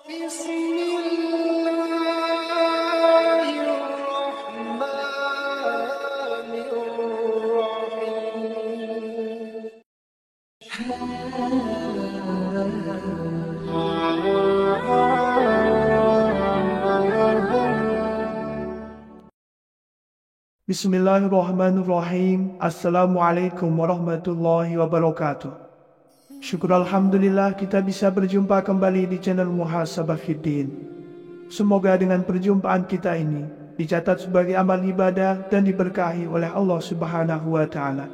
Bismillahirrahmanirrahim. Bismillahirrahmanirrahim. Assalamualaikum warahmatullahi wabarakatuh. Syukur Alhamdulillah kita bisa berjumpa kembali di channel Muhasabah Fiddin. Semoga dengan perjumpaan kita ini dicatat sebagai amal ibadah dan diberkahi oleh Allah Subhanahu wa Ta'ala.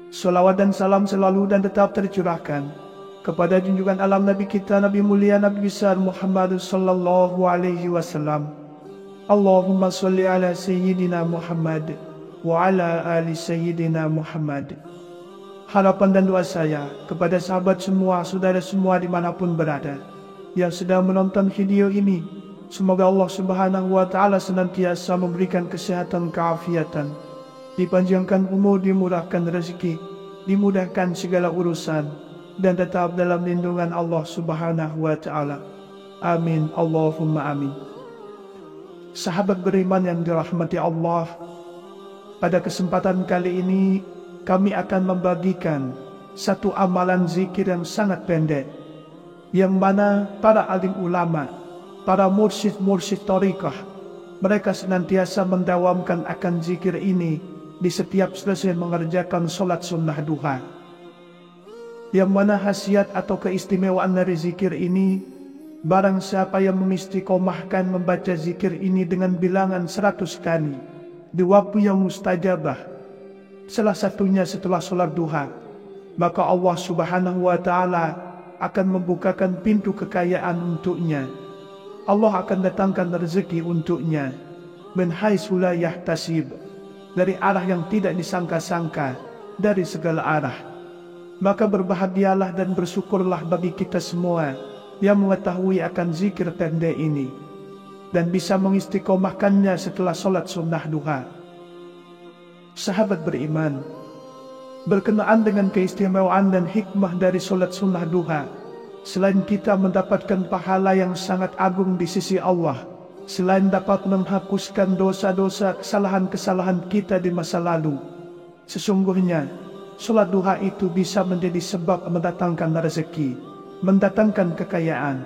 Salawat dan salam selalu dan tetap tercurahkan kepada junjungan alam Nabi kita, Nabi mulia, Nabi besar Muhammad sallallahu alaihi wasallam. Allahumma salli ala Sayyidina Muhammad wa ala ali Sayyidina Muhammad. Harapan dan doa saya kepada sahabat semua, saudara semua dimanapun berada yang sedang menonton video ini, semoga Allah Subhanahu wa Ta'ala senantiasa memberikan kesehatan, keafiatan, dipanjangkan umur, dimurahkan rezeki, dimudahkan segala urusan, dan tetap dalam lindungan Allah Subhanahu wa Ta'ala. Amin, Allahumma amin. Sahabat beriman yang dirahmati Allah, pada kesempatan kali ini kami akan membagikan satu amalan zikir yang sangat pendek, yang mana para alim ulama, para mursyid thariqah, mereka senantiasa mendawamkan akan zikir ini di setiap selesai mengerjakan solat sunnah duha. Yang mana khasiat atau keistimewaan dari zikir ini, barang siapa yang mengistiqomahkan membaca zikir ini dengan bilangan 100 kali di waktu yang mustajabah, salah satunya setelah sholat duha, maka Allah Subhanahu wa Ta'ala akan membukakan pintu kekayaan untuknya. Allah akan datangkan rezeki untuknya min haitsu la yahtasib, dari arah yang tidak disangka-sangka, dari segala arah. Maka berbahagialah dan bersyukurlah bagi kita semua yang mengetahui akan zikir pendek ini dan bisa mengistiqomahkannya setelah sholat sunnah duha. Sahabat beriman, berkenaan dengan keistimewaan dan hikmah dari solat sunnah duha, selain kita mendapatkan pahala yang sangat agung di sisi Allah, selain dapat menghapuskan dosa-dosa, kesalahan-kesalahan kita di masa lalu, sesungguhnya solat duha itu bisa menjadi sebab mendatangkan rezeki, mendatangkan kekayaan.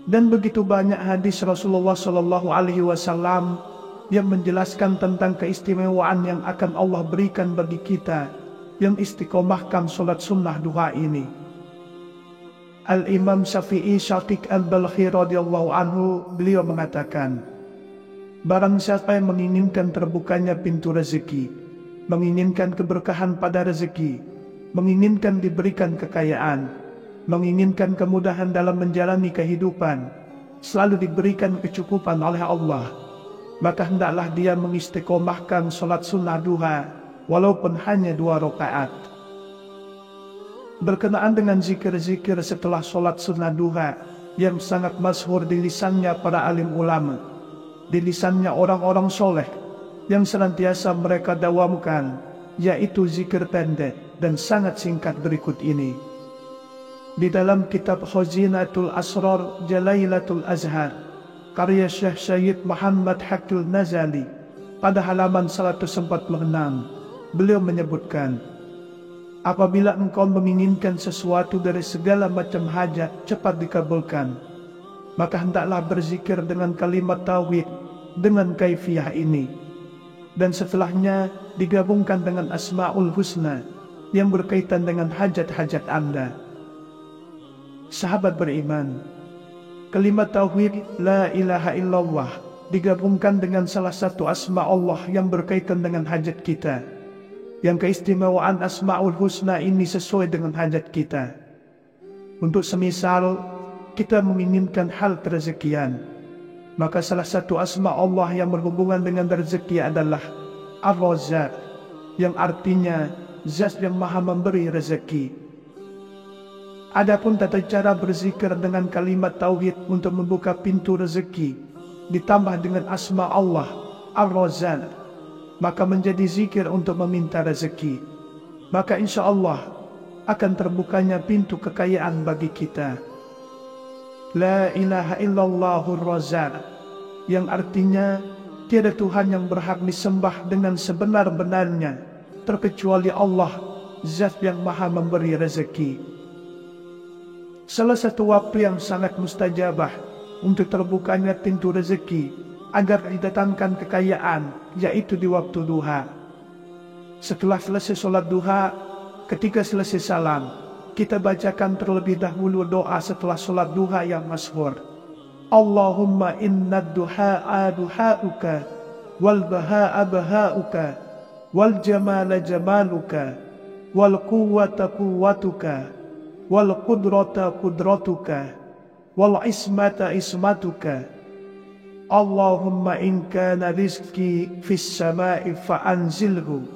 Dan begitu banyak hadis Rasulullah Sallallahu Alaihi Wasallam yang menjelaskan tentang keistimewaan yang akan Allah berikan bagi kita yang istiqomahkan solat sunnah duha ini. Al-Imam Syafi'i Syatiq al-Balkhi radhiyallahu anhu, beliau mengatakan, barang siapa yang menginginkan terbukanya pintu rezeki, menginginkan keberkahan pada rezeki, menginginkan diberikan kekayaan, menginginkan kemudahan dalam menjalani kehidupan, selalu diberikan kecukupan oleh Allah, maka hendaklah dia mengistiqomahkan solat sunnah duha walaupun hanya 2 rakaat. Berkenaan dengan zikir-zikir setelah solat sunnah duha yang sangat masyhur di lisannya para alim ulama, di lisannya orang-orang soleh yang senantiasa mereka dawamkan, yaitu zikir pendek dan sangat singkat berikut ini. Di dalam kitab Khazinatul Asrar Jalailatul Azhar karya Syekh Syed Muhammad Haqqil Nazali, pada halaman 146, beliau menyebutkan, apabila engkau menginginkan sesuatu dari segala macam hajat cepat dikabulkan, maka hendaklah berzikir dengan kalimat tauhid dengan kaifiyah ini, dan setelahnya digabungkan dengan Asmaul Husna yang berkaitan dengan hajat-hajat Anda. Sahabat beriman, kalimat tauhid la ilaha illallah digabungkan dengan salah satu asma Allah yang berkaitan dengan hajat kita, yang keistimewaan Asmaul Husna ini sesuai dengan hajat kita. Untuk semisal kita menginginkan hal kerezekian, maka salah satu asma Allah yang berhubungan dengan rezeki adalah Ar-Razzaq, yang artinya zat yang maha memberi rezeki. Adapun tata cara berzikir dengan kalimat tauhid untuk membuka pintu rezeki ditambah dengan asma Allah Ar-Razzaq, maka menjadi zikir untuk meminta rezeki, maka insya Allah akan terbukanya pintu kekayaan bagi kita. La ilaha illallahur Razzaq, yang artinya tiada Tuhan yang berhak disembah dengan sebenar-benarnya terkecuali Allah, Zat yang Maha memberi rezeki. Salah satu waktu yang sangat mustajabah untuk terbukanya pintu rezeki agar didatangkan kekayaan, yaitu di waktu duha. Setelah selesai sholat duha, ketika selesai salam, kita bacakan terlebih dahulu doa setelah sholat duha yang masyhur. Allahumma inna duha'a duha'uka, wal baha'a baha'uka, wal jamala jamaluka, wal quwwata quwwatuka, wal qudrata qudratuka, wal ismata ismatuka. Allahumma in kana rizki fis sama'i fa'anzilhu,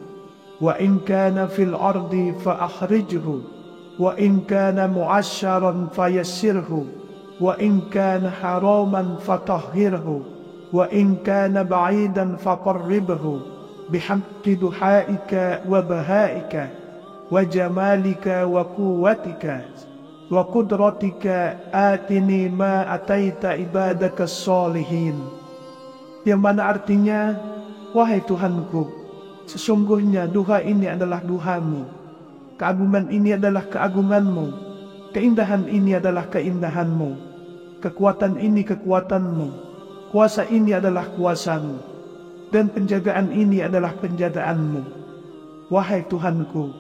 wa in kana fil ardi fa'akhrijhu, wa in kana mu'asyaran fayassirhu, wa in kana haraman fatahhirhu, wa in kana ba'idan faqarribhu, bihaqqi duhaika wa bahaika, wa jamalika wa quwwatika, wa qudratika atini ma ataita ibadaka salihin. Yang mana artinya, wahai Tuhanku, sesungguhnya duha ini adalah duhamu, keagungan ini adalah keagunganmu, keindahan ini adalah keindahanmu, kekuatan ini kekuatanmu, kuasa ini adalah kuasamu, dan penjagaan ini adalah penjagaanmu. Wahai Tuhanku,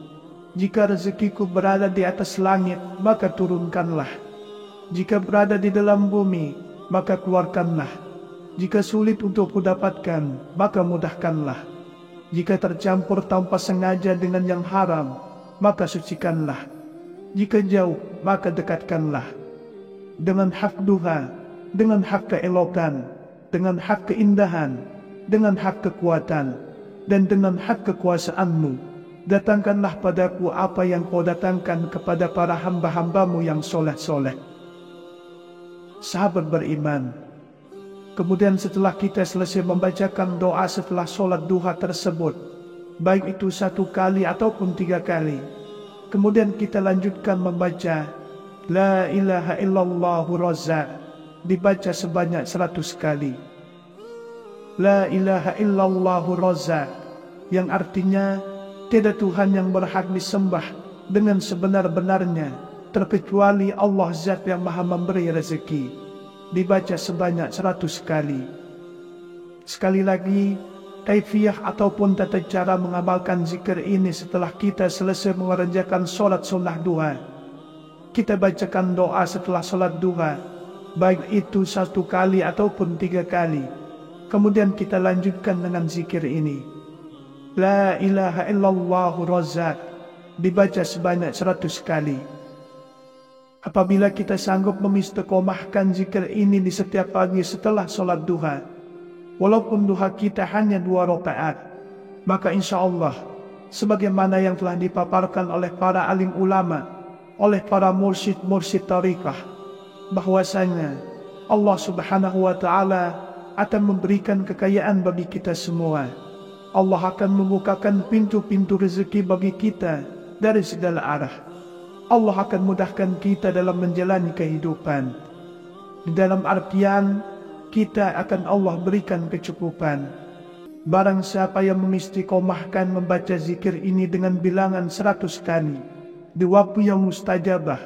jika rezekiku berada di atas langit, maka turunkanlah. Jika berada di dalam bumi, maka keluarkanlah. Jika sulit untuk kudapatkan, maka mudahkanlah. Jika tercampur tanpa sengaja dengan yang haram, maka sucikanlah. Jika jauh, maka dekatkanlah. Dengan hak duha, dengan hak keelokan, dengan hak keindahan, dengan hak kekuatan, dan dengan hak kekuasaanmu, datangkanlah padaku apa yang kau datangkan kepada para hamba-hambamu yang soleh-soleh. Sahabat beriman, kemudian setelah kita selesai membacakan doa setelah sholat duha tersebut, baik itu 1 kali ataupun 3 kali, kemudian kita lanjutkan membaca La ilaha illallahur Razzaq, dibaca sebanyak 100 kali. La ilaha illallahur Razzaq, yang artinya tiada Tuhan yang berhak disembah dengan sebenar-benarnya terkecuali Allah, Zat yang Maha memberi rezeki, dibaca sebanyak 100 kali. Sekali lagi, kaifiyah ataupun tata cara mengamalkan zikir ini setelah kita selesai mengerjakan sholat sunnah duha. Kita bacakan doa setelah sholat duha, baik itu 1 kali ataupun 3 kali. Kemudian kita lanjutkan dengan zikir ini. La ilaha illallahur Razzaq, dibaca sebanyak 100 kali. Apabila kita sanggup mengistiqomahkan zikir ini di setiap pagi setelah sholat duha, walaupun duha kita hanya 2 rakaat, maka insya Allah, sebagaimana yang telah dipaparkan oleh para alim ulama, oleh para mursyid-mursyid tariqah, bahwasanya Allah Subhanahu wa Ta'ala akan memberikan kekayaan bagi kita semua. Allah akan membukakan pintu-pintu rezeki bagi kita dari segala arah. Allah akan mudahkan kita dalam menjalani kehidupan. Di dalam artian, kita akan Allah berikan kecukupan. Barang siapa yang mengistiqomahkan membaca zikir ini dengan bilangan 100 kali, di waktu yang mustajabah,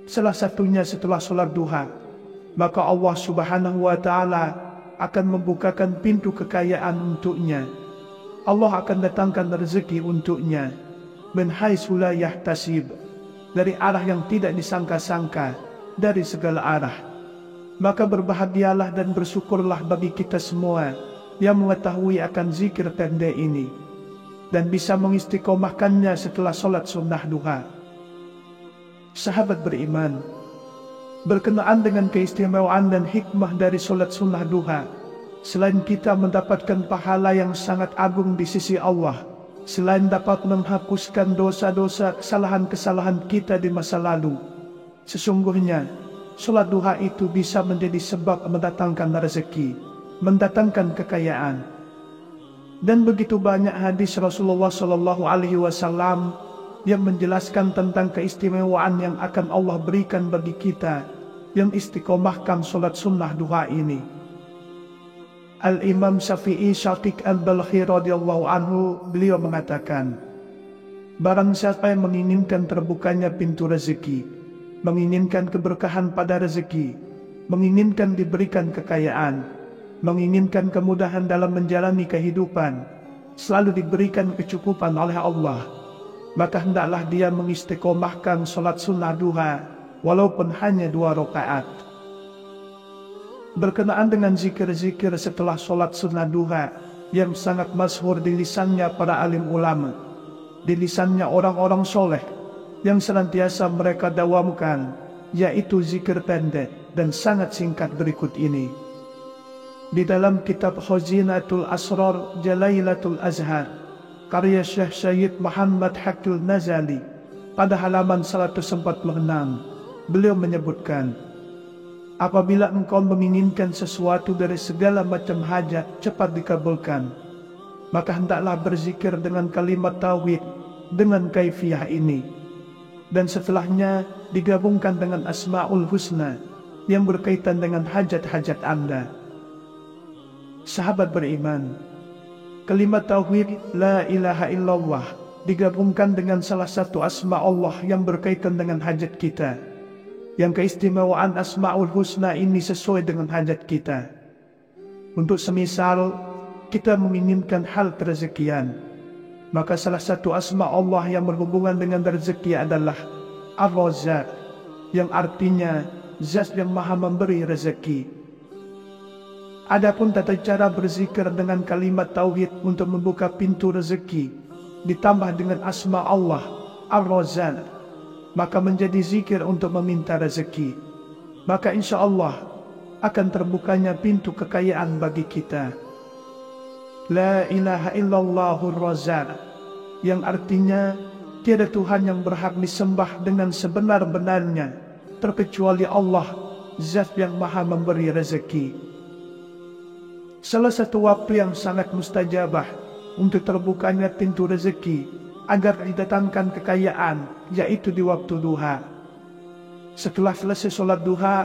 salah satunya setelah sholat duha, maka Allah Subhanahu wa Ta'ala akan membukakan pintu kekayaan untuknya. Allah akan datangkan rezeki untuknya min haitsu la yahtasib, dari arah yang tidak disangka-sangka, dari segala arah. Maka berbahagialah dan bersyukurlah bagi kita semua yang mengetahui akan zikir tanda ini dan bisa mengistiqomahkannya setelah sholat sunnah duha. Sahabat beriman, berkenaan dengan keistimewaan dan hikmah dari sholat sunnah duha, selain kita mendapatkan pahala yang sangat agung di sisi Allah, selain dapat menghapuskan dosa-dosa kesalahan-kesalahan kita di masa lalu, sesungguhnya sholat duha itu bisa menjadi sebab mendatangkan rezeki, mendatangkan kekayaan. Dan begitu banyak hadis Rasulullah SAW yang menjelaskan tentang keistimewaan yang akan Allah berikan bagi kita yang istiqomahkan solat sunnah duha ini. Al-Imam Syafi'i Syatiq Al-Balkhi radhiyallahu anhu, beliau mengatakan, barang siapa yang menginginkan terbukanya pintu rezeki, menginginkan keberkahan pada rezeki, menginginkan diberikan kekayaan, menginginkan kemudahan dalam menjalani kehidupan, selalu diberikan kecukupan oleh Allah, maka hendaklah dia mengistiqomahkan solat sunnah duha, walaupun hanya 2 rakaat. Berkenaan dengan zikir-zikir setelah solat sunnah duha yang sangat masyhur di lisannya para alim ulama, di lisannya orang-orang soleh yang senantiasa mereka dawamkan, yaitu zikir pendek dan sangat singkat berikut ini. Di dalam kitab Khazinatul Asrar Jalailatul Azhar karya Syekh Syed Muhammad Haqqil Nazali, pada halaman 146, beliau menyebutkan, apabila engkau menginginkan sesuatu dari segala macam hajat cepat dikabulkan, maka hendaklah berzikir dengan kalimat tauhid dengan kaifiyah ini, dan setelahnya digabungkan dengan Asmaul Husna yang berkaitan dengan hajat-hajat Anda. Sahabat beriman, kalimat tauhid la ilaha illallah digabungkan dengan salah satu asma Allah yang berkaitan dengan hajat kita, yang keistimewaan Asmaul Husna ini sesuai dengan hajat kita. Untuk semisal kita menginginkan hal kerezekian, maka salah satu asma Allah yang berhubungan dengan rezeki adalah Ar-Razzaq, yang artinya Zat yang Maha memberi rezeki. Adapun tata cara berzikir dengan kalimat tauhid untuk membuka pintu rezeki ditambah dengan asma Allah Ar-Razzaq, maka menjadi zikir untuk meminta rezeki, maka insya Allah akan terbukanya pintu kekayaan bagi kita. La ilaha illallahur Razzaq, yang artinya tiada Tuhan yang berhak disembah dengan sebenar-benarnya terkecuali Allah, Zat yang Maha memberi rezeki. Salah satu waktu yang sangat mustajabah untuk terbukanya pintu rezeki agar didatangkan kekayaan, yaitu di waktu duha. Setelah selesai sholat duha,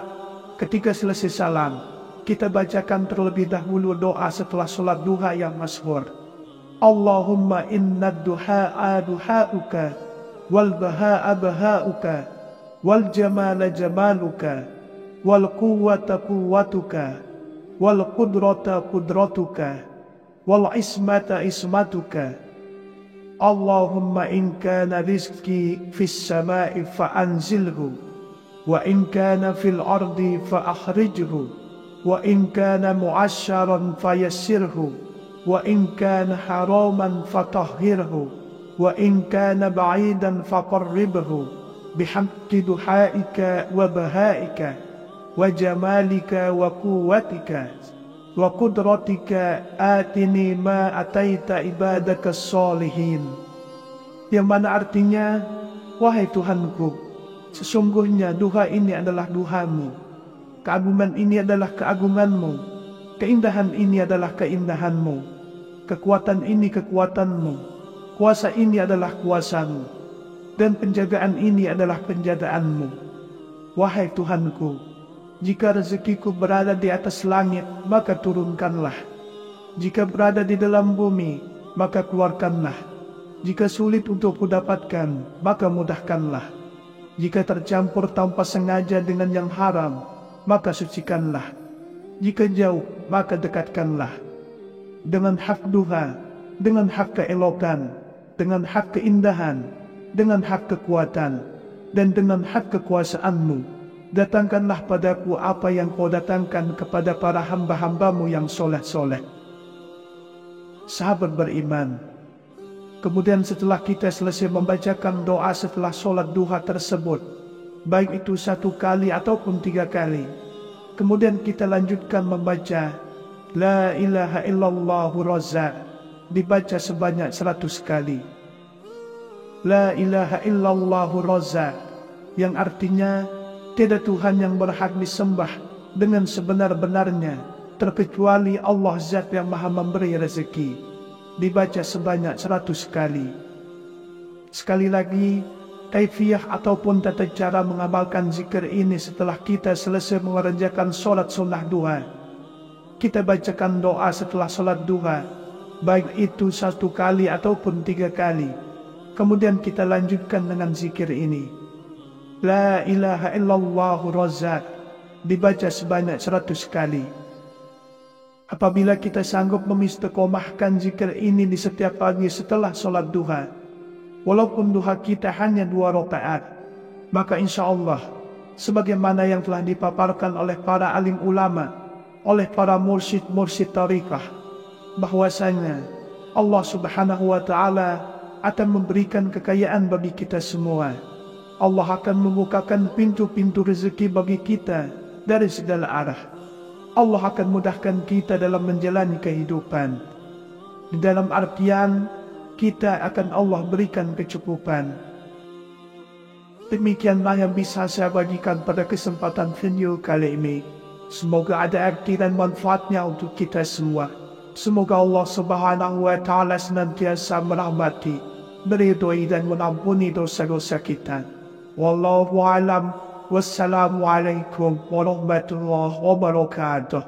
ketika selesai salam, kita bacakan terlebih dahulu doa setelah sholat duha yang masyhur. Allahumma inna duha'a duha'uka, wal baha'a baha'uka, wal jamala jamaluka, wal quwwata quwwatuka, wal qudrata qudratuka, wal ismata ismatuka. Allahumma in kana rizqi fis sama'i fa'anzilhu, wa in kana fil ardi fa'akhrijhu, wa in kana mu'asyaran fayassirhu, wa in kana haraman fatahhirhu, wa in kana ba'idan faqarribhu, bihaqqi duhaika wa bahaika, wa jamalika wa quwwatika, wa qudratika atini ma ataita ibadaka salihin. Yang mana artinya, wahai Tuhanku, sesungguhnya duha ini adalah duhamu, keagungan ini adalah keagunganmu, keindahan ini adalah keindahanmu, kekuatan ini kekuatanmu, kuasa ini adalah kuasamu, dan penjagaan ini adalah penjagaanmu. Wahai Tuhanku, jika rezekiku berada di atas langit, maka turunkanlah. Jika berada di dalam bumi, maka keluarkanlah. Jika sulit untuk kudapatkan, maka mudahkanlah. Jika tercampur tanpa sengaja dengan yang haram, maka sucikanlah. Jika jauh, maka dekatkanlah. Dengan hak duha, dengan hak keelokan, dengan hak keindahan, dengan hak kekuatan, dan dengan hak kekuasaanmu, datangkanlah padaku apa yang kau datangkan kepada para hamba-hambamu yang soleh-soleh. Sahabat beriman, kemudian setelah kita selesai membacakan doa setelah sholat duha tersebut, baik itu 1 kali ataupun 3 kali, kemudian kita lanjutkan membaca La ilaha illallahur Razzaq, dibaca sebanyak 100 kali. La ilaha illallahur Razzaq, yang artinya tiada Tuhan yang berhak disembah dengan sebenar-benarnya terkecuali Allah, Zat yang Maha memberi rezeki, dibaca sebanyak 100 kali. Sekali lagi kaifiyah ataupun tata cara mengamalkan zikir ini setelah kita selesai mengerjakan solat sunnah duha. Kita bacakan doa setelah solat duha, baik itu 1 kali ataupun 3 kali. Kemudian kita lanjutkan dengan zikir ini. La ilaha illallah razzaq, dibaca sebanyak 100 kali. Apabila kita sanggup mengistiqomahkan zikir ini di setiap pagi setelah solat duha, walaupun duha kita hanya 2 rakaat, maka insya Allah, sebagaimana yang telah dipaparkan oleh para alim ulama, oleh para mursyid tariqah, bahwasanya Allah Subhanahu wa Ta'ala akan memberikan kekayaan bagi kita semua. Allah akan membukakan pintu-pintu rezeki bagi kita dari segala arah. Allah akan mudahkan kita dalam menjalani kehidupan. Di dalam artian, kita akan Allah berikan kecukupan. Demikianlah yang bisa saya bagikan pada kesempatan video kali ini. Semoga ada arti dan manfaatnya untuk kita semua. Semoga Allah Subhanahu wa Ta'ala senantiasa merahmati, meridhoi dan mengampuni dosa-dosa kita. Wallahu a'lam. Wassalamualaikum warahmatullahi wabarakatuh.